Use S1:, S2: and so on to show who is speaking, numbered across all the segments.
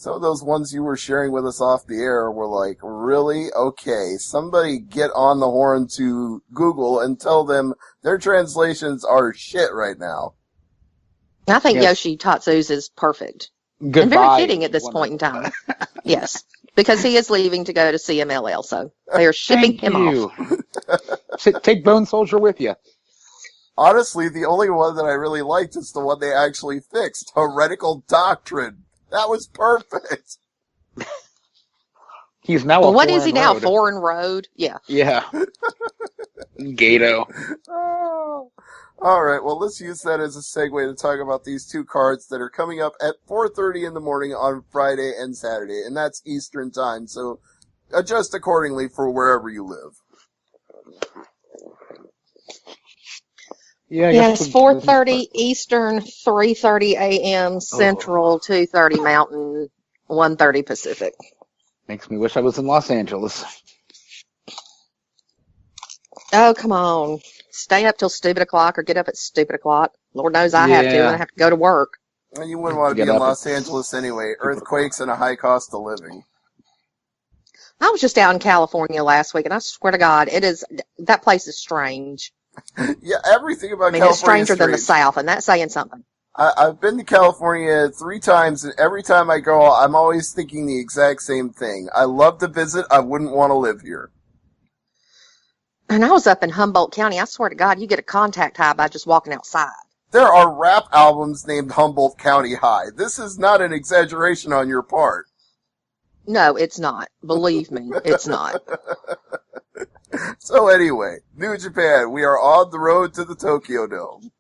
S1: Some of those ones you were sharing with us off the air were like, really? Okay, somebody get on the horn to Google and tell them their translations are shit right now.
S2: I think Yoshi Tatsu's is perfect.
S3: Goodbye.
S2: And very fitting at this point in time. Yes, because he is leaving to go to CMLL, so they are shipping him off.
S3: Take Bone Soldier with you.
S1: Honestly, the only one that I really liked is the one they actually fixed, Heretical Doctrine. That was perfect.
S3: He's now
S2: well, what is he now? Foreign Road? Yeah.
S3: Yeah. Gato.
S1: Oh. All right, well, let's use that as a segue to talk about these two cards that are coming up at 4:30 in the morning on Friday and Saturday, and that's Eastern Time, so adjust accordingly for wherever you live.
S2: Yeah, yes, 4:30 Eastern, 3:30 a.m. Central, 2:30 Mountain, 1:30 Pacific.
S3: Makes me wish I was in Los Angeles.
S2: Oh, come on. Stay up till stupid o'clock or get up at stupid o'clock. Lord knows I have to when I have to go to work.
S1: Well, you wouldn't want to be in Los Angeles anyway. Earthquakes and a high cost of living.
S2: I was just out in California last week, and I swear to God, that place is strange.
S1: Yeah, everything about California
S2: it's stranger than the South, and that's saying something.
S1: I've been to California 3 times, and every time I go, I'm always thinking the exact same thing. I love to visit. I wouldn't want to live here.
S2: And I was up in Humboldt County. I swear to God, you get a contact high by just walking outside.
S1: There are rap albums named Humboldt County High. This is not an exaggeration on your part.
S2: No, it's not. Believe me, it's not.
S1: So anyway, New Japan, we are on the road to the Tokyo Dome.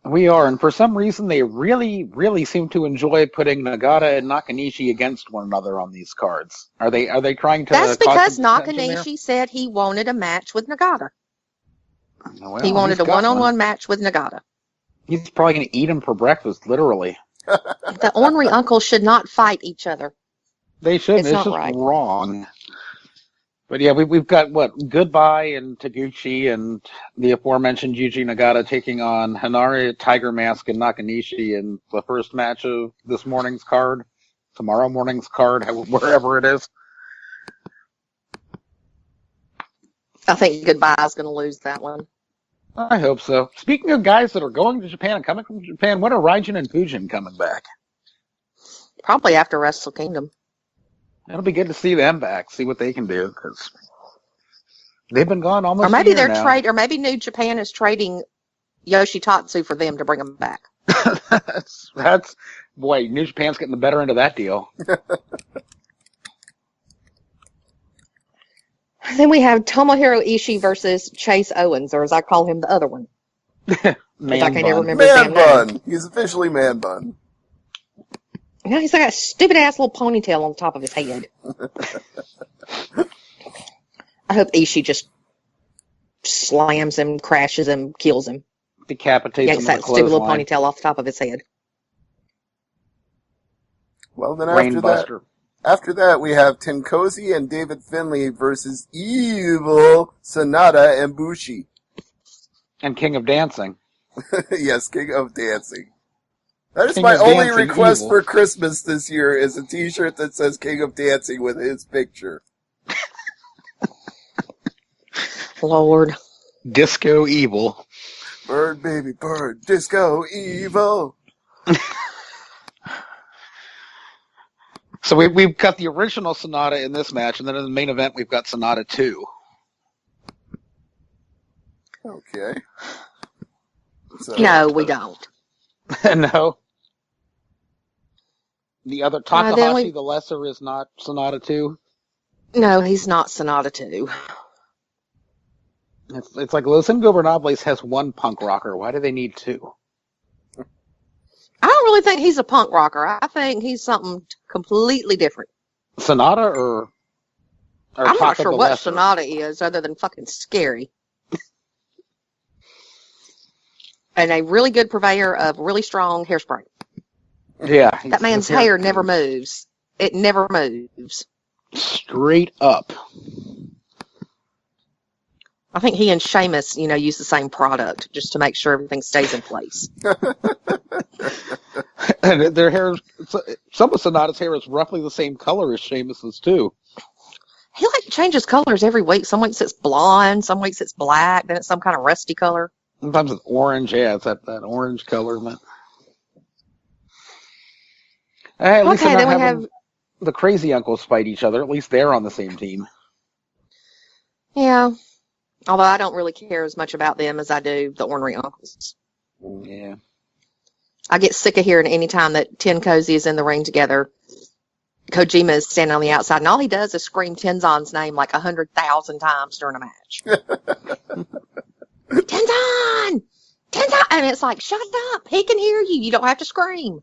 S3: We are, and for some reason they really, really seem to enjoy putting Nagata and Nakanishi against one another on these cards. Are they trying to...
S2: That's because Nakanishi said he wanted a match with Nagata. Well, he wanted a one-on-one match with Nagata.
S3: He's probably going to eat him for breakfast, literally.
S2: The ornery uncles should not fight each other.
S3: They shouldn't. It's just
S2: right.
S3: Wrong. But yeah, we've got, Goodbye and Taguchi and the aforementioned Yuji Nagata taking on Hanare, Tiger Mask, and Nakanishi in the first match of this morning's card, tomorrow morning's card, wherever it is.
S2: I think Goodbye is going to lose that one.
S3: I hope so. Speaking of guys that are going to Japan and coming from Japan, when are Raijin and Fujin coming back?
S2: Probably after Wrestle Kingdom.
S3: It'll be good to see them back, see what they can do, because they've been gone almost
S2: a year
S3: now.
S2: Or maybe New Japan is trading Yoshitatsu for them to bring them back.
S3: that's boy, New Japan's getting the better end of that deal.
S2: Then we have Tomohiro Ishii versus Chase Owens, or as I call him, the other one.
S3: Man
S2: I can't ever remember
S1: Man Bun. He's officially Man Bun.
S2: Now he's got a stupid-ass little ponytail on the top of his head. I hope Ishii just slams him, crashes him, kills him.
S3: Decapitates him with
S2: that stupid little ponytail off the top of his head.
S1: Well, then after that, we have Tenkozy and David Finlay versus Evil Sanada and Bushi.
S3: And King of Dancing.
S1: Yes, King of Dancing. That is my only request for Christmas this year is a t-shirt that says King of Dancing with his picture.
S2: Lord.
S3: Disco Evil.
S1: Bird, baby, bird, disco evil.
S3: So we've got the original Sonata in this match, and then in the main event we've got Sonata 2.
S1: Okay. So,
S2: no, we don't.
S3: No. The other Takahashi, the lesser, is not Sonata 2?
S2: No, he's not Sonata 2.
S3: It's like Los Ingobernables has one punk rocker. Why do they need 2?
S2: I don't really think he's a punk rocker. I think he's something completely different.
S3: Sonata or
S2: I'm not sure what
S3: lesser?
S2: Sonata is other than fucking scary. And a really good purveyor of really strong hairspray.
S3: Yeah.
S2: That man's hair never moves. It never moves.
S3: Straight up.
S2: I think he and Sheamus, use the same product just to make sure everything stays in place.
S3: And their hair, some of Sonata's hair is roughly the same color as Sheamus's, too.
S2: He changes colors every week. Some weeks it's blonde, some weeks it's black, then it's some kind of rusty color.
S3: Sometimes it's orange. Yeah, it's that orange color. Man. At least they're not having the crazy uncles fight each other. At least they're on the same team.
S2: Yeah. Although I don't really care as much about them as I do the ornery uncles.
S3: Yeah.
S2: I get sick of hearing any time that Ten Cozy is in the ring together. Kojima is standing on the outside, and all he does is scream Tenzon's name like 100,000 times during a match. Tenzon! Tenzon! And it's like, shut up. He can hear you. You don't have to scream.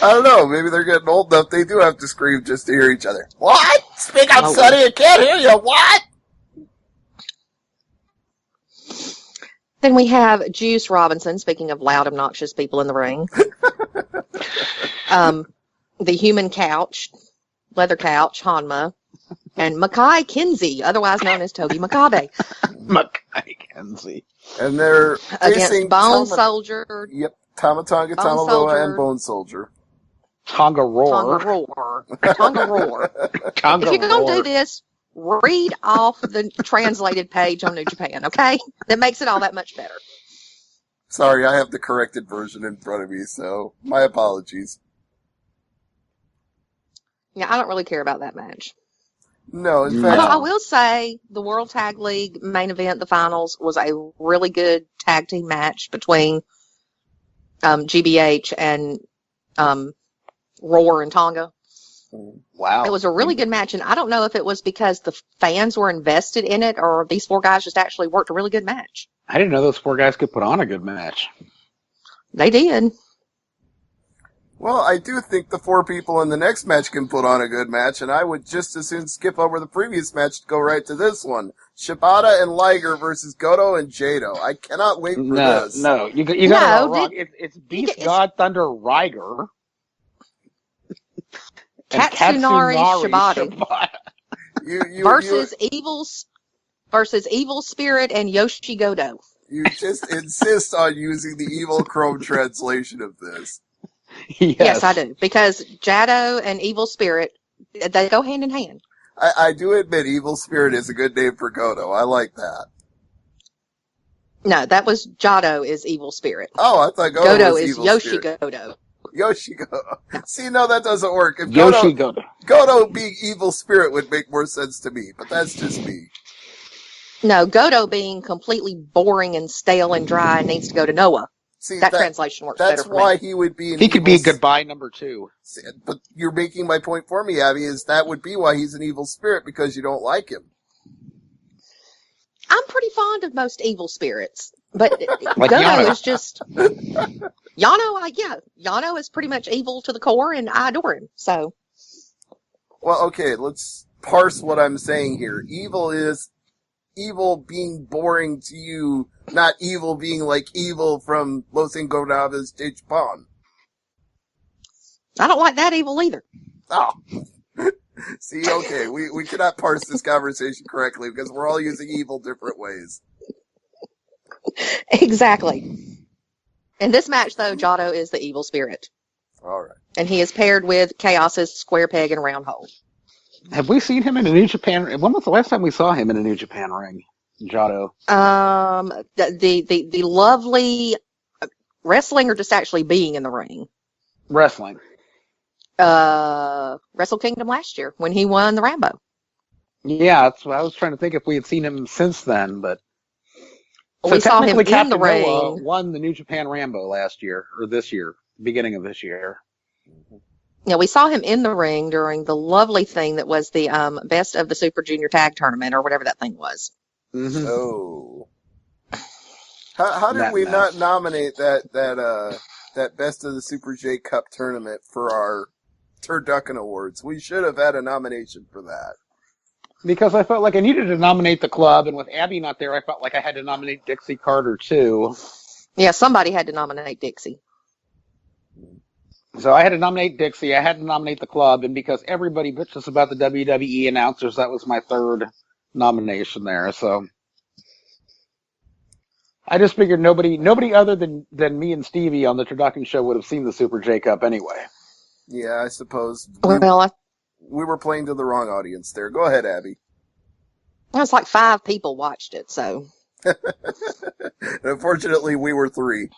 S1: I don't know. Maybe they're getting old enough. They do have to scream just to hear each other. What? Speak up, Sonny. I can't hear you. What?
S2: Then we have Juice Robinson, speaking of loud, obnoxious people in the ring. The human couch, leather couch, Hanma, and Makai Kinsey, otherwise known as Togi Makabe.
S3: Makai Kinsey.
S1: And they're facing
S2: against Bone Soldier.
S1: Yep. Tamatonga, Tamaloa, and Bone Soldier.
S3: Tonga Roar.
S2: Tonga Roar. Tonga Roar.
S3: Tonga
S2: if you're going to do this, read off the translated page on New Japan, okay? That makes it all that much better.
S1: Sorry, I have the corrected version in front of me, so my apologies.
S2: Yeah, I don't really care about that match.
S1: No, in fact...
S2: I will say the World Tag League main event, the finals, was a really good tag team match between GBH and Roar and Tonga.
S3: Wow.
S2: It was a really good match, and I don't know if it was because the fans were invested in it or these four guys just actually worked a really good match.
S3: I didn't know those four guys could put on a good match.
S2: They did.
S1: Well, I do think the four people in the next match can put on a good match, and I would just as soon skip over the previous match to go right to this one. Shibata and Liger versus Goto and Jado. I cannot wait for this.
S3: No, you got it all wrong. It's Beast God Thunder Liger.
S2: Katsunari Shibata. Versus Evil Spirit and Yoshi Goto.
S1: You just insist on using the Evil Chrome translation of this.
S2: Yes, I do. Because Jado and Evil Spirit, they go hand in hand.
S1: I do admit Evil Spirit is a good name for Goto. I like that.
S2: No, that was Jado is Evil Spirit.
S1: Oh, I thought
S2: Goto
S1: was
S2: is
S1: Evil
S2: Yoshi
S1: Spirit.
S2: Goto.
S1: Yoshi Goto. See, no, that doesn't work. If
S3: Yoshi Goto.
S1: Goto being Evil Spirit would make more sense to me, but that's just me.
S2: No, Goto being completely boring and stale and dry needs to go to Noah.
S1: See,
S2: that translation works better for me.
S1: That's why he would be
S3: He could be goodbye number 2.
S1: But you're making my point for me, Abby, is that would be why he's an evil spirit, because you don't like him.
S2: I'm pretty fond of most evil spirits, but
S3: like
S2: Goto
S3: Yano.
S2: is just... Yano is pretty much evil to the core, and I adore him, so...
S1: Well, okay, let's parse what I'm saying here. Evil is evil being boring to you, not evil being like evil from Los Ingobernables de Japan.
S2: I don't like that evil either.
S1: Oh. See, okay, we cannot parse this conversation correctly because we're all using evil different ways.
S2: Exactly. In this match, though, Jado is the evil spirit.
S1: All right.
S2: And he is paired with Chaos's square peg and round hole.
S3: Have we seen him in a New Japan? When was the last time we saw him in a New Japan ring, Jado?
S2: The lovely wrestling or just actually being in the ring?
S3: Wrestling.
S2: Wrestle Kingdom last year when he won the Rambo.
S3: Yeah, that's what I was trying to think if we had seen him since then, but
S2: we saw him in
S3: Captain
S2: the ring.
S3: Noah won the New Japan Rambo last year or this year, beginning of this year.
S2: Yeah, we saw him in the ring during the lovely thing that was the Best of the Super Junior Tag Tournament or whatever that thing was.
S3: Mm-hmm.
S1: Oh, how did we not nominate that Best of the Super J Cup tournament for our Turducken Awards? We should have had a nomination for that.
S3: Because I felt like I needed to nominate the club, and with Abby not there, I felt like I had to nominate Dixie Carter too.
S2: Yeah, somebody had to nominate Dixie.
S3: So I had to nominate Dixie, I had to nominate the club, and because everybody bitches about the WWE announcers, that was my third nomination there. So I just figured nobody other than me and Stevie on the Turducken show would have seen the Super J Cup anyway.
S1: Yeah, I suppose
S2: Well,
S1: we were playing to the wrong audience there. Go ahead, Abby.
S2: it's like 5 people watched it, so
S1: Unfortunately, we were 3.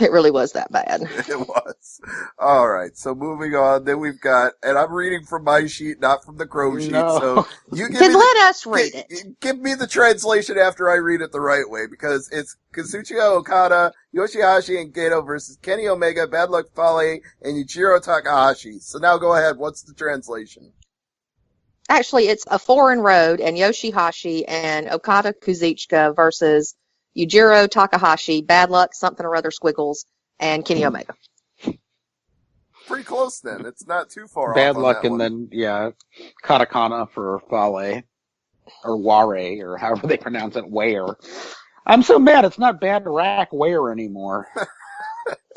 S2: it really was that bad.
S1: It was. All right, so moving on. Then we've got, and I'm reading from my sheet, not from the Crow sheet.
S3: No.
S1: So you give
S2: Then
S1: me
S2: let us read it.
S1: Give me the translation after I read it the right way, because it's Kazuchika Okada, Yoshihashi, and Gedo versus Kenny Omega, Bad Luck Fale, and Yujiro Takahashi. So now go ahead. What's the translation?
S2: Actually, it's a foreign road, and Yoshihashi and Okada Kazuchika versus Yujiro Takahashi, Bad Luck, something or other squiggles, and Kenny Omega.
S1: Pretty close then. It's not too far
S3: Bad
S1: off on
S3: luck,
S1: that
S3: and
S1: one.
S3: then, yeah, katakana for Fale, or Ware, or however they pronounce it, Ware. I'm so mad it's not Bad Rack Ware anymore.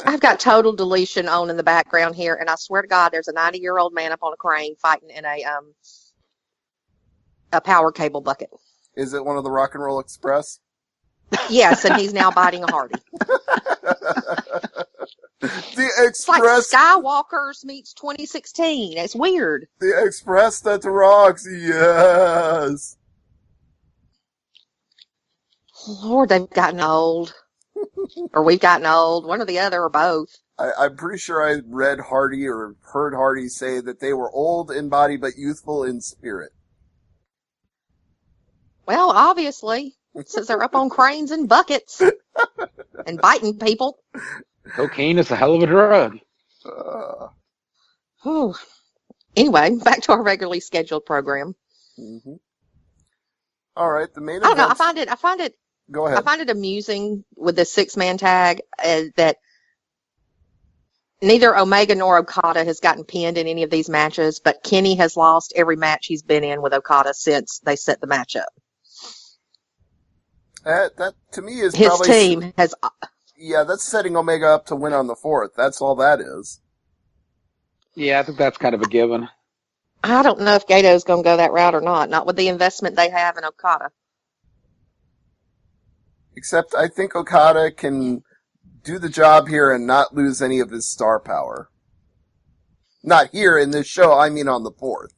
S2: I've got total deletion on in the background here, and I swear to God, there's a 90-year-old man up on a crane fighting in a power cable bucket.
S1: Is it one of the Rock and Roll Express?
S2: Yes, and he's now biting a Hardy.
S1: The
S2: It's like
S1: Express,
S2: Skywalkers meets 2016. It's weird.
S1: the Express that rocks, yes.
S2: Lord, they've gotten old. Or we've gotten old. One or the other, or both.
S1: I'm pretty sure I read Hardy or heard Hardy say that they were old in body but youthful in spirit.
S2: Well, obviously, since they're up on cranes and buckets and biting people.
S3: Cocaine is a hell of a drug.
S2: Whew. Anyway, back to our regularly scheduled program.
S1: Mm-hmm. All right, the main
S2: I don't know.
S1: event. Go ahead.
S2: I find it amusing with the 6-man tag that neither Omega nor Okada has gotten pinned in any of these matches, but Kenny has lost every match he's been in with Okada since they set the match up.
S1: That to me is
S2: His
S1: probably
S2: team has.
S1: Yeah, that's setting Omega up to win on the 4th. That's all that is.
S3: Yeah, I think that's kind of a given.
S2: I don't know if Gato's going to go that route or not with the investment they have in Okada.
S1: Except I think Okada can do the job here and not lose any of his star power. Not here in this show, I mean on the 4th.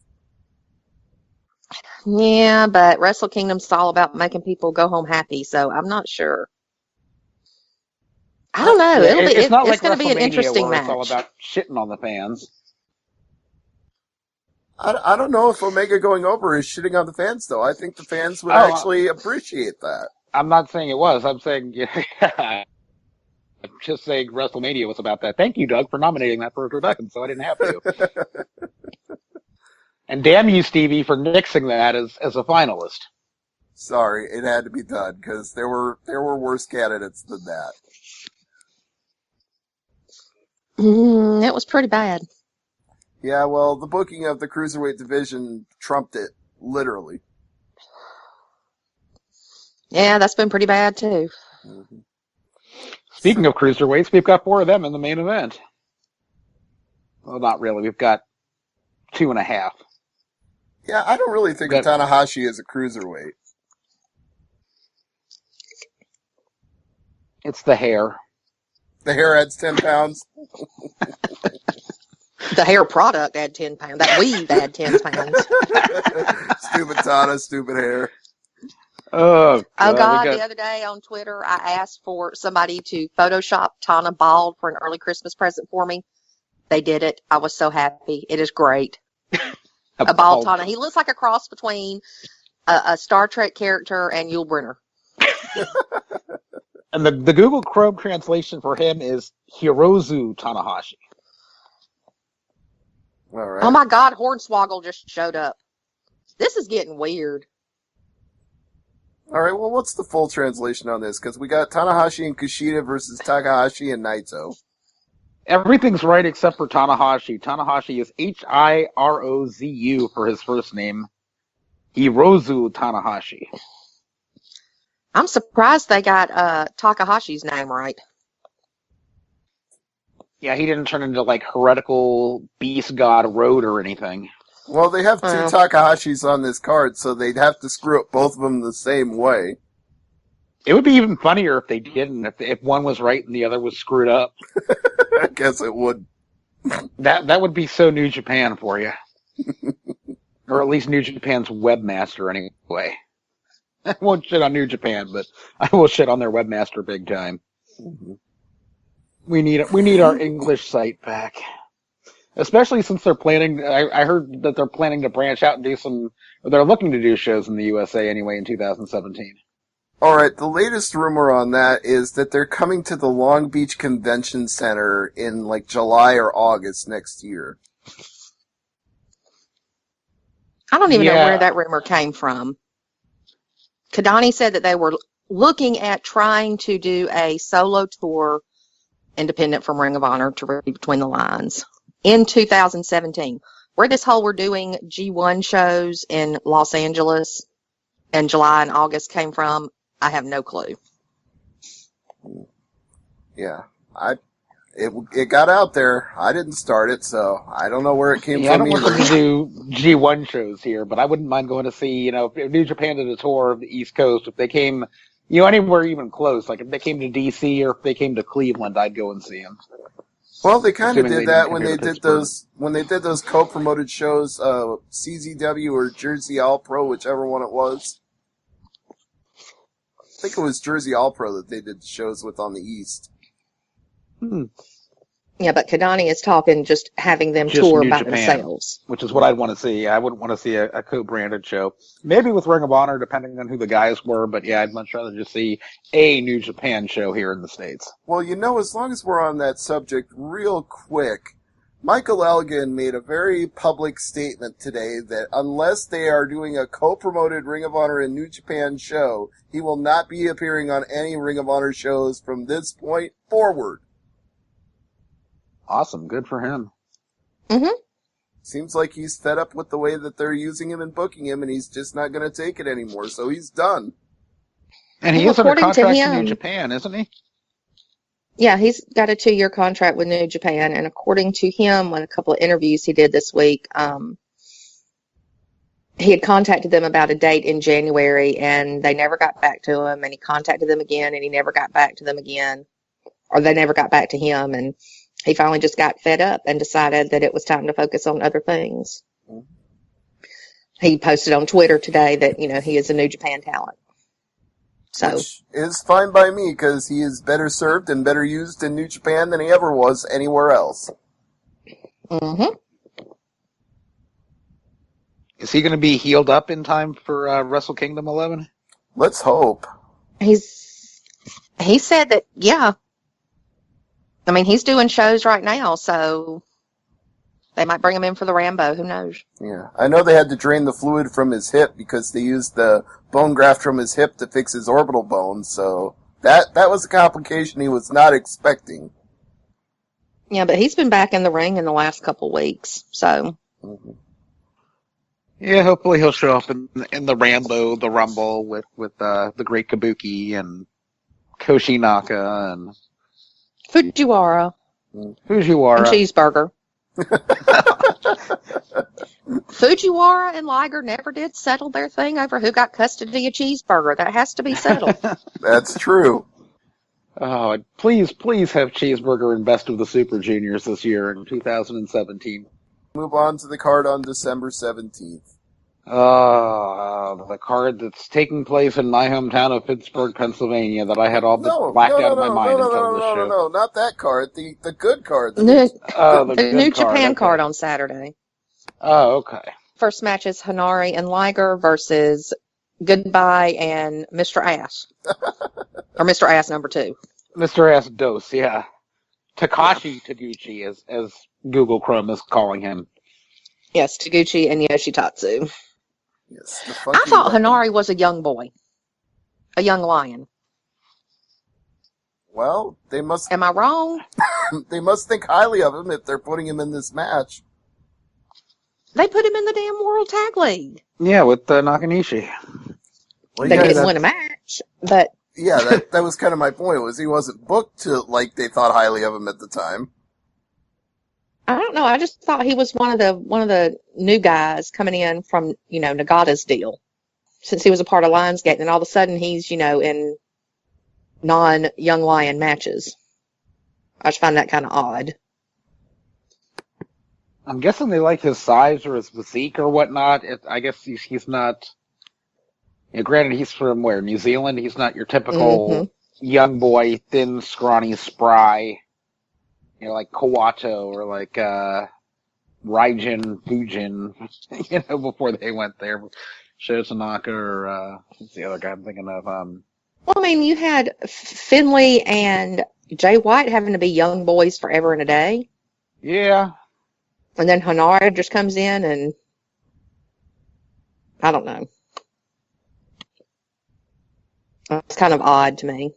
S2: Yeah, but Wrestle Kingdom's all about making people go home happy, so I'm not sure. I don't know.
S3: Yeah, it's not
S2: It's
S3: like
S2: going to be an
S3: WrestleMania
S2: interesting
S3: where
S2: match.
S3: it's all about shitting on the fans.
S1: I don't know if Omega going over is shitting on the fans, though. I think the fans would
S3: Oh,
S1: actually appreciate that.
S3: I'm not saying it was. I'm saying, yeah, I'm just saying WrestleMania was about that. Thank you, Doug, for nominating that for a Turducken, so I didn't have to. And damn you, Stevie, for nixing that as a finalist.
S1: Sorry, it had to be done, because there were worse candidates than that.
S2: It was pretty bad.
S1: Yeah, well, the booking of the Cruiserweight division trumped it, literally.
S2: Yeah, that's been pretty bad, too.
S1: Mm-hmm.
S3: Speaking of Cruiserweights, we've got 4 of them in the main event. Well, not really. We've got 2.5.
S1: Yeah, I don't really think of Tanahashi as a Cruiserweight.
S3: It's the hair.
S1: The hair adds 10 pounds.
S2: The hair product add 10 pounds. That weave add 10 pounds.
S1: Stupid Tana, stupid hair.
S3: Oh,
S2: God, the other day on Twitter, I asked for somebody to Photoshop Tana bald for an early Christmas present for me. They did it. I was so happy. It is great. A bald Tana. He looks like a cross between a Star Trek character and Yul Brynner.
S3: And the Google Chrome translation for him is Hirozu Tanahashi.
S1: All right.
S2: Oh my God, Hornswoggle just showed up. This is getting weird.
S1: All right, well, what's the full translation on this? Because we got Tanahashi and Kushida versus Takahashi and Naito.
S3: Everything's right except for Tanahashi. Tanahashi is Hirozu for his first name. Hirozu Tanahashi.
S2: I'm surprised they got Takahashi's name right.
S3: Yeah, he didn't turn into like heretical beast god Road or anything.
S1: Well, they have 2 Takahashis on this card, so they'd have to screw up both of them the same way.
S3: It would be even funnier if they didn't. If one was right and the other was screwed up.
S1: I guess it would.
S3: That would be so New Japan for you. Or at least New Japan's webmaster, anyway. I won't shit on New Japan, but I will shit on their webmaster big time.
S1: Mm-hmm.
S3: We need our English site back. Especially since they're planning, I heard that they're planning to branch out and they're looking to do shows in the USA anyway in 2017.
S1: All right, the latest rumor on that is that they're coming to the Long Beach Convention Center in like July or August next year.
S2: I don't even know where that rumor came from. Kadani said that they were looking at trying to do a solo tour independent from Ring of Honor to read between the lines in 2017. Where this whole we're doing G1 shows in Los Angeles in July and August came from, I have no clue.
S1: Yeah, it got out there. I didn't start it, so I don't know where it came from.
S3: I don't want them to do G1 shows here, but I wouldn't mind going to see, if New Japan did a tour of the East Coast, if they came, anywhere even close, like if they came to DC or if they came to Cleveland, I'd go and see them.
S1: Well, they kind of did that when they did those co-promoted shows, CZW or Jersey All Pro, whichever one it was. I think it was Jersey All Pro that they did the shows with on the East.
S2: Yeah, but Kadani is talking just having them tour by themselves.
S3: Which is what I'd want to see. I wouldn't want to see a co-branded show. Maybe with Ring of Honor, depending on who the guys were, but yeah, I'd much rather just see a New Japan show here in the States.
S1: Well, as long as we're on that subject real quick, Michael Elgin made a very public statement today that unless they are doing a co-promoted Ring of Honor and New Japan show, he will not be appearing on any Ring of Honor shows from this point forward.
S3: Awesome. Good for him.
S2: Mm-hmm.
S1: Seems like he's fed up with the way that they're using him and booking him, and he's just not going to take it anymore, so he's done.
S3: And he is under contract in New Japan, isn't he?
S2: Yeah, he's got a 2-year contract with New Japan, and according to him, in a couple of interviews he did this week, he had contacted them about a date in January, and they never got back to him, and he contacted them again, and he never got back to them again, or they never got back to him, and he finally just got fed up and decided that it was time to focus on other things. Mm-hmm. He posted on Twitter today that, he is a New Japan talent. So,
S1: which is fine by me, because he is better served and better used in New Japan than he ever was anywhere else.
S2: Mm-hmm.
S3: Is he going to be healed up in time for Wrestle Kingdom 11?
S1: Let's hope.
S2: He said that, yeah. I mean, he's doing shows right now, so they might bring him in for the Rambo. Who knows? Yeah.
S1: I know they had to drain the fluid from his hip because they used the bone graft from his hip to fix his orbital bone, so that was a complication he was not expecting.
S2: Yeah, but he's been back in the ring in the last couple weeks, so.
S1: Mm-hmm.
S3: Yeah, hopefully he'll show up in the Rambo, the Rumble with the Great Kabuki and Koshinaka and
S2: Fujiwara.
S3: And
S2: Cheeseburger. Fujiwara and Liger never did settle their thing over who got custody of Cheeseburger. That has to be settled.
S1: That's true.
S3: Oh, please have Cheeseburger in Best of the Super Juniors this year in 2017.
S1: Move on to the card on December 17th.
S3: The card that's taking place in my hometown of Pittsburgh, Pennsylvania, that I had all blacked out of my mind until this show.
S1: No, not that card. The good card.
S2: The New Japan card on Saturday.
S3: Oh, okay.
S2: First match is Hanari and Liger versus Goodbye and Mr. Ass. Or Mr. Ass number 2.
S3: Mr. Ass Dose, yeah. Takashi Taguchi, as Google Chrome is calling him.
S2: Yes, Taguchi and Yoshitatsu.
S1: Yes,
S2: I thought Hanari was a young boy. A young lion.
S1: Well, they must...
S2: Am I wrong?
S1: They must think highly of him if they're putting him in this match.
S2: They put him in the damn World Tag League.
S3: Yeah, with Nakanishi.
S1: Well,
S2: they didn't win a match, but...
S1: Yeah, that was kind of my point, was he wasn't booked to, like, they thought highly of him at the time.
S2: I don't know. I just thought he was one of the new guys coming in from, Nagata's deal. Since he was a part of Lionsgate, and all of a sudden he's, in non-Young Lion matches. I just find that kind of odd.
S3: I'm guessing they like his size or his physique or whatnot. I guess he's not. Granted, he's from where? New Zealand. He's not your typical young boy, thin, scrawny, spry. Like Kawato or like Raijin Fujin. Before they went there, Shosanaka or what's the other guy I'm thinking of?
S2: Well, I mean, you had Finley and Jay White having to be young boys forever and a day.
S3: Yeah.
S2: And then Hanara just comes in and I don't know. It's kind of odd to me.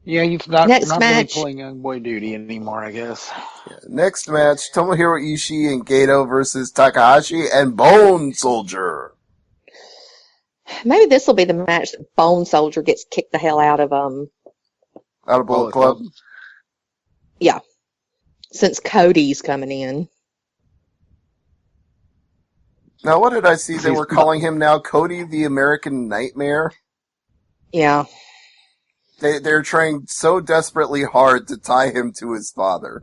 S3: Yeah, he's not
S2: Next
S3: really
S2: match.
S3: pulling young boy duty anymore, I guess.
S1: Yeah, next match, Tomohiro Ishii and Gato versus Takahashi and Bone Soldier.
S2: Maybe this will be the match that Bone Soldier gets kicked the hell out of
S1: Bullet Club.
S2: Yeah. Since Cody's coming in.
S1: Now, what did I see? They were calling him now Cody the American Nightmare.
S2: Yeah.
S1: They're trying so desperately hard to tie him to his father.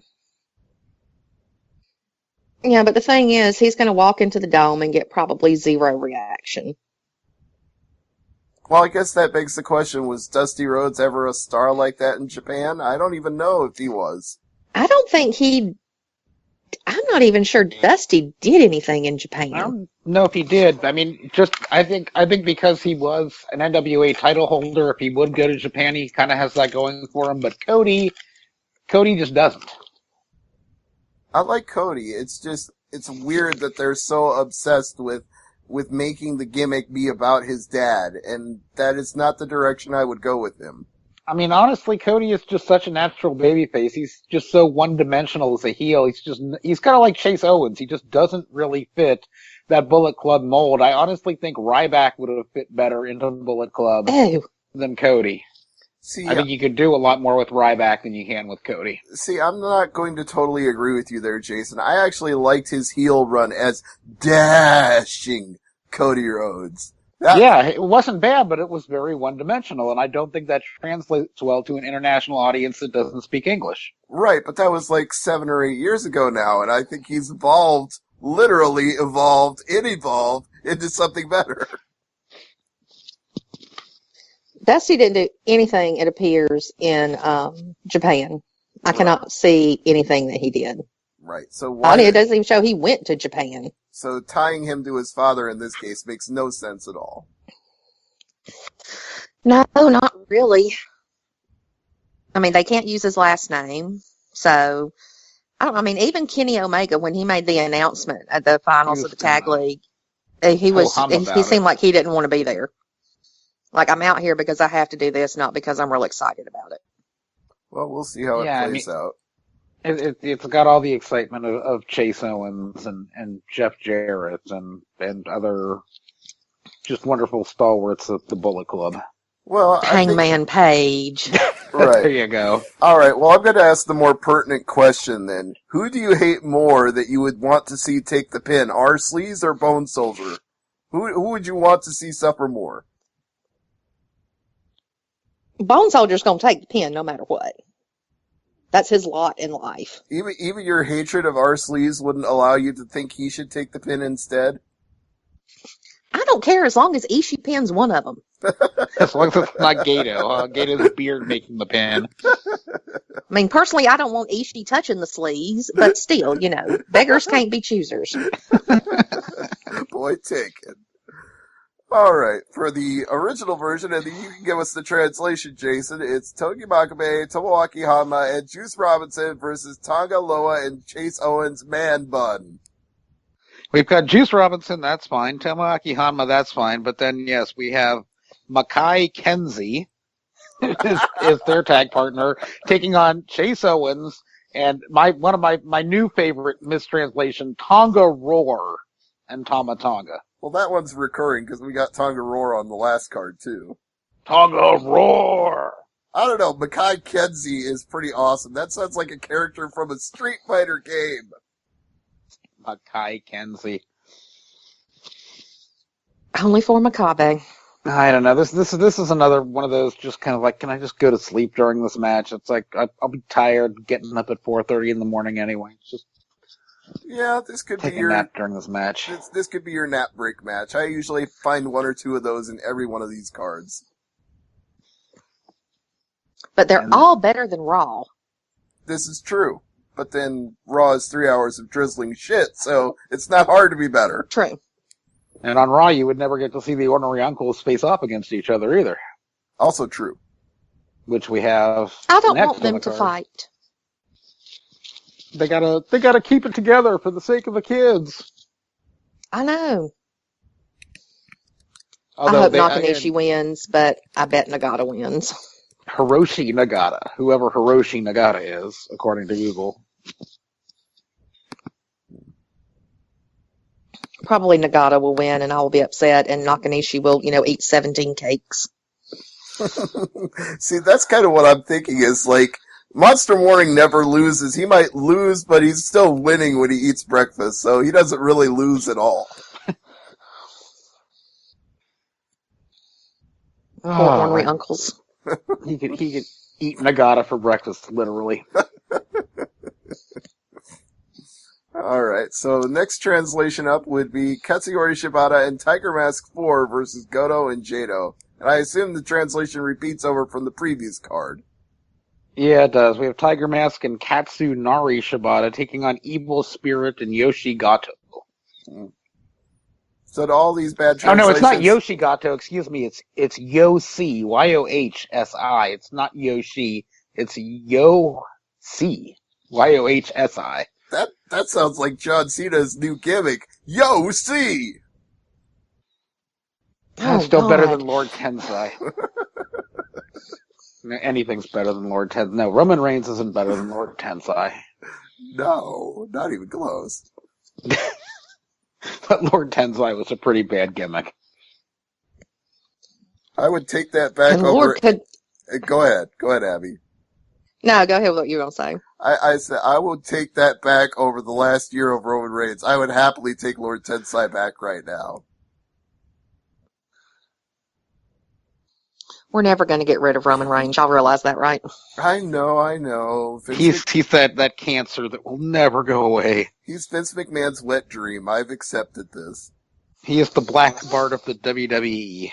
S2: Yeah, but the thing is, he's going to walk into the Dome and get probably zero reaction.
S1: Well, I guess that begs the question, was Dusty Rhodes ever a star like that in Japan? I don't even know if he was.
S2: I don't think I'm not even sure Dusty did anything in Japan.
S3: I don't know if he did. I mean, I think because he was an NWA title holder, if he would go to Japan, he kind of has that going for him. But Cody just doesn't.
S1: I like Cody. It's weird that they're so obsessed with making the gimmick be about his dad, and that is not the direction I would go with him.
S3: I mean, honestly, Cody is just such a natural babyface. He's just so one-dimensional as a heel. He's kind of like Chase Owens. He just doesn't really fit that Bullet Club mold. I honestly think Ryback would have fit better into Bullet Club than Cody. I think you could do a lot more with Ryback than you can with Cody.
S1: See, I'm not going to totally agree with you there, Jason. I actually liked his heel run as dashing Cody Rhodes.
S3: Yeah, it wasn't bad, but it was very one-dimensional, and I don't think that translates well to an international audience that doesn't speak English.
S1: Right, but that was like 7 or 8 years ago now, and I think he's literally evolved into something better.
S2: Dusty didn't do anything, it appears, in Japan. I cannot see anything that he did.
S1: Right, so
S2: it doesn't even show he went to Japan.
S1: So tying him to his father in this case makes no sense at all.
S2: No, not really. I mean, they can't use his last name, so even Kenny Omega, when he made the announcement at the finals of the Tag League, he seemed like he didn't want to be there. Like, I'm out here because I have to do this, not because I'm real excited about it.
S1: Well, we'll see how it plays out.
S3: It's got all the excitement of Chase Owens and Jeff Jarrett and other just wonderful stalwarts of the Bullet Club.
S1: Well,
S2: Hangman Page.
S1: Right.
S3: There you go.
S1: All right. Well, I'm going to ask the more pertinent question then. Who do you hate more that you would want to see take the pin, R. Sleaze or Bone Soldier? Who would you want to see suffer more?
S2: Bone Soldier's going to take the pin no matter what. That's his lot in life.
S1: Even your hatred of R. Sleaze wouldn't allow you to think he should take the pin instead?
S2: I don't care as long as Ishii pins one of them.
S3: As long as it's not Gato. Gato's beard making the pin.
S2: I mean, personally, I don't want Ishii touching the sleeves, but still, beggars can't be choosers.
S1: Point taken. All right, for the original version, and you can give us the translation, Jason, it's Togi Makabe, Tomoaki Hama, and Juice Robinson versus Tonga Loa and Chase Owens Man Bun.
S3: We've got Juice Robinson, that's fine. Tomoaki Hama, that's fine. But then, yes, we have Makai Kenzie is their tag partner, taking on Chase Owens and one of my new favorite mistranslation, Tonga Roar and Tama Tonga.
S1: Well, that one's recurring because we got Tonga Roar on the last card, too.
S3: Tonga Roar!
S1: I don't know, Makai Kenzie is pretty awesome. That sounds like a character from a Street Fighter game.
S3: Makai Kenzie.
S2: Only for Makabe.
S3: I don't know. This is another one of those just kind of like, can I just go to sleep during this match? It's like I'll be tired getting up at 4:30 in the morning anyway. It's just
S1: this could be
S3: take a nap during this match.
S1: This could be your nap break match. I usually find one or two of those in every one of these cards.
S2: But they're all better than Raw.
S1: This is true. But then Raw is 3 hours of drizzling shit, so it's not hard to be better.
S2: True.
S3: And on Raw, you would never get to see the Ordinary Uncles face off against each other either.
S1: Also true.
S3: Which we have.
S2: I don't want them to fight.
S3: They gotta keep it together for the sake of the kids.
S2: I know.
S3: Although
S2: I hope Nakanishi wins, but I bet Nagata wins.
S3: Hiroshi Nagata, whoever Hiroshi Nagata is, according to Google.
S2: Probably Nagata will win, and I will be upset, and Nakanishi will, eat 17 cakes.
S1: See, that's kind of what I'm thinking is, like, Monster Morning never loses. He might lose, but he's still winning when he eats breakfast, so he doesn't really lose at all.
S2: Poor ornery uncles.
S3: He could eat Nagata for breakfast, literally.
S1: Alright, so next translation up would be Katsuyori Shibata and Tiger Mask 4 versus Goto and Jado. And I assume the translation repeats over from the previous card.
S3: Yeah, it does. We have Tiger Mask and Katsunari Shibata taking on Evil Spirit and Yoshi Gato.
S1: So to all these bad translations...
S3: Oh, no, it's not Yoshi Gato, excuse me. It's Yoshi, Y-O-H-S-I. It's not Yoshi, it's Yo-C, Y-O-H-S-I.
S1: That sounds like John Cena's new gimmick. Yo, see!
S3: That's still better than Lord Tensai. Anything's better than Lord Tensai. No, Roman Reigns isn't better than Lord Tensai.
S1: No, not even close.
S3: But Lord Tensai was a pretty bad gimmick.
S1: I would take that back over... Go ahead, Abby.
S2: No, go ahead with what you were going to say.
S1: I said I would take that back over the last year of Roman Reigns. I would happily take Lord Tensai back right now.
S2: We're never going to get rid of Roman Reigns. Y'all realize that, right?
S1: I know.
S3: He's that cancer that will never go away.
S1: He's Vince McMahon's wet dream. I've accepted this.
S3: He is the Black Bart of the WWE.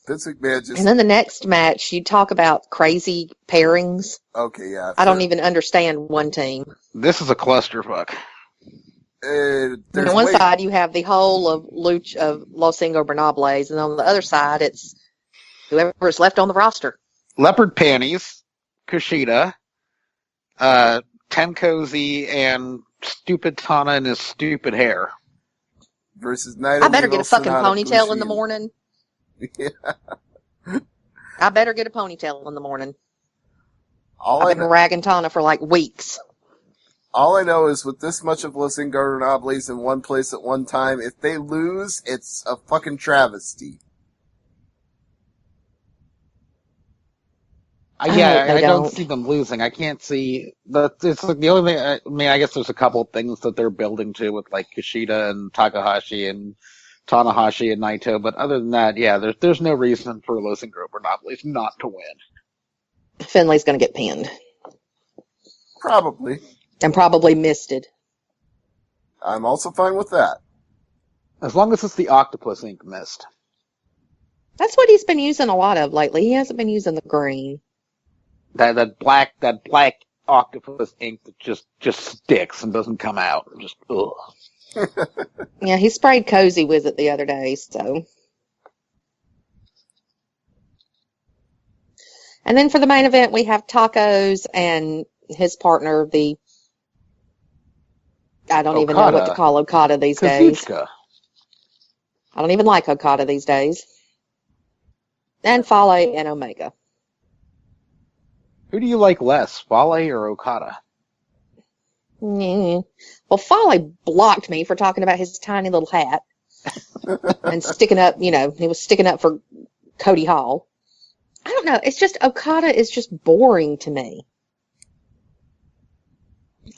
S1: Vince McMahon just...
S2: And then the next match, you talk about crazy pairings.
S1: Okay, yeah.
S2: I don't even understand one team.
S3: This is a clusterfuck.
S2: On one side, you have the whole of Los Ingobernables, and on the other side, it's whoever is left on the roster.
S3: Leopard Panties, Kushida, Tenkozy, and Stupid Tana and his stupid hair.
S1: Versus Naito.
S2: I better get a fucking ponytail in the morning.
S1: Yeah.
S2: I better get a ponytail in the morning.
S1: I've
S2: been ragging Tana for like weeks.
S1: All I know is with this much of Los Ingobernables in one place at one time, if they lose, it's a fucking travesty.
S3: I don't see them losing. I can't see it's like the only thing. I guess there's a couple of things that they're building to with like Kushida and Takahashi and Tanahashi and Naito, but other than that, yeah, there's no reason for Los Ingobernables not to win.
S2: Finlay's going to get pinned.
S1: Probably.
S2: And probably misted.
S1: I'm also fine with that.
S3: As long as it's the Octopus Ink mist.
S2: That's what he's been using a lot of lately. He hasn't been using the green.
S3: That black Octopus ink that just sticks and doesn't come out. Just ugh.
S2: Yeah, he sprayed Cozy with it the other day, so. And then for the main event, we have Tacos and his partner, I don't even know what to call Okada these days. I don't even like Okada these days. And Fale and Omega.
S3: Who do you like less, Fale or Okada?
S2: Well, Fale blocked me for talking about his tiny little hat. And sticking up, he was sticking up for Cody Hall. I don't know. It's just, Okada is just boring to me.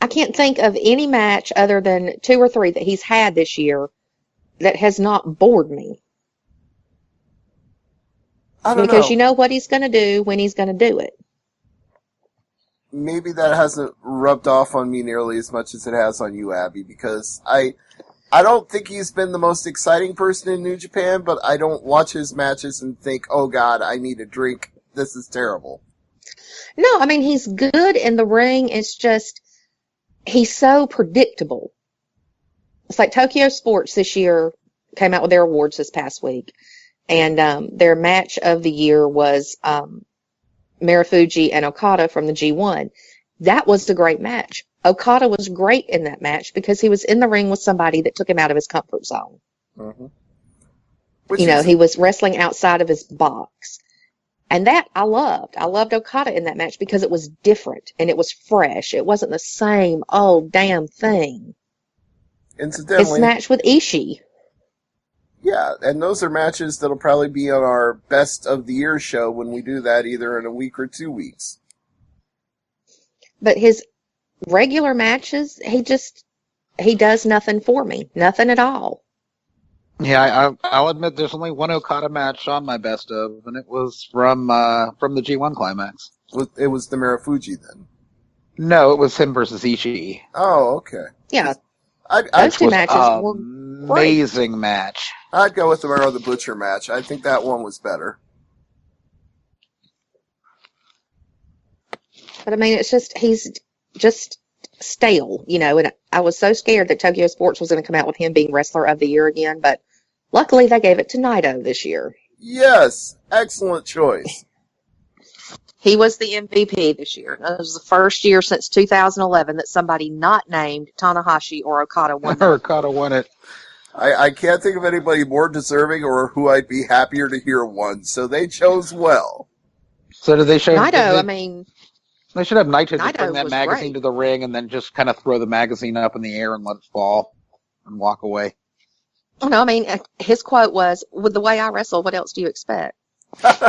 S2: I can't think of any match other than 2 or 3 that he's had this year that has not bored me.
S1: I don't
S2: Because
S1: know.
S2: you know what he's going to do when he's going to do it.
S1: Maybe that hasn't rubbed off on me nearly as much as it has on you, Abby, because I don't think he's been the most exciting person in New Japan, but I don't watch his matches and think, oh God, I need a drink. This is terrible.
S2: No, I mean, he's good in the ring. It's just, he's so predictable. It's like Tokyo Sports this year came out with their awards this past week. And their match of the year was Marufuji and Okada from the G1. That was a great match. Okada was great in that match because he was in the ring with somebody that took him out of his comfort zone.
S1: Mm-hmm.
S2: He was wrestling outside of his box. And that I loved. I loved Okada in that match because it was different and it was fresh. It wasn't the same old damn thing.
S1: Incidentally,
S2: his match with Ishii.
S1: Yeah, and those are matches that'll probably be on our best of the year show when we do that either in a week or 2 weeks.
S2: But his regular matches, he does nothing for me. Nothing at all.
S3: Yeah, I'll admit there's only one Okada match on my best of, and it was from the G1 climax.
S1: It was the Marufuji then?
S3: No, it was him versus Ishii.
S1: Oh, okay.
S2: Yeah.
S3: Those
S2: two matches were
S3: amazing
S2: great.
S3: match.
S1: I'd go with the Mero the Butcher match. I think that one was better.
S2: But I mean, he's just stale, and I was so scared that Tokyo Sports was going to come out with him being Wrestler of the Year again, but luckily they gave it to Naito this year.
S1: Yes, excellent choice.
S2: He was the MVP this year. It was the first year since 2011 that somebody not named Tanahashi or Okada won it.
S3: Okada won it.
S1: I can't think of anybody more deserving or who I'd be happier to hear won, so they chose well.
S3: So did they show
S2: Naito,
S3: they should have Naito just
S2: Naito
S3: bring that magazine
S2: great.
S3: to the ring and then just kind of throw the magazine up in the air and let it fall and walk away.
S2: No, I mean, his quote was, with the way I wrestle, what else do you expect?
S1: Right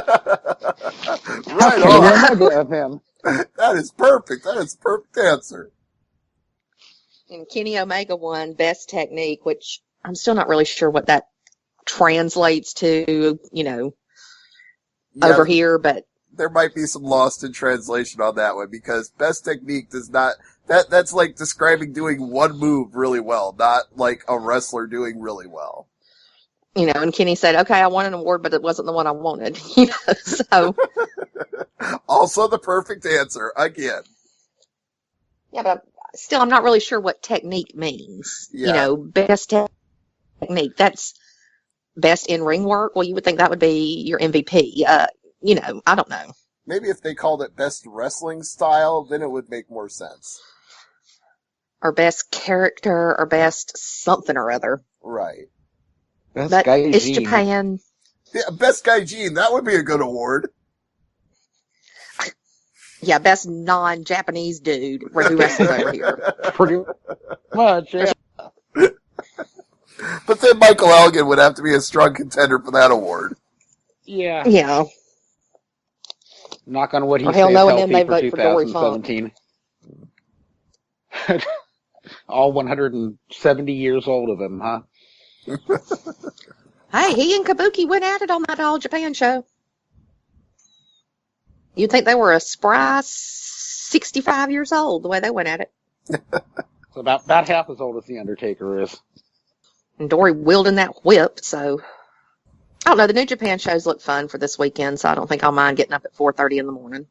S1: on.
S3: Of him.
S1: That is perfect. That is a perfect answer.
S2: And Kenny Omega won Best Technique, which I'm still not really sure what that translates to, over here, but
S1: there might be some lost in translation on that one because Best Technique does not, that's like describing doing one move really well, not like a wrestler doing really well.
S2: And Kenny said, okay, I won an award, but it wasn't the one I wanted, so.
S1: Also the perfect answer, again.
S2: Yeah, but still, I'm not really sure what technique means.
S1: Yeah.
S2: Best technique, that's best in-ring work. Well, you would think that would be your MVP. I don't know.
S1: Maybe if they called it best wrestling style, then it would make more sense.
S2: Or best character, or best something or other.
S1: Right.
S3: Best
S2: but
S3: guy
S2: it's
S3: Gene.
S2: Japan.
S1: Yeah, best guy Gene, that would be a good award.
S2: Yeah, best non-Japanese dude who wrestles over here.
S3: Pretty much, yeah.
S1: But then Michael Elgin would have to be a strong contender for that award.
S3: Yeah.
S2: Yeah.
S3: Knock on wood, he
S2: Or hell
S3: stays
S2: no, and
S3: healthy
S2: then
S3: for
S2: they vote for Dory Funk.
S3: 2017. All 170 years old of him, huh?
S2: Hey, he and Kabuki went at it on that All Japan show. You'd think they were a spry 65 years old, the way they went at it.
S3: So about half as old as The Undertaker is.
S2: And Dory wielding that whip, so. I don't know, the New Japan shows look fun for this weekend, so I don't think I'll mind getting up at 4:30 in the morning.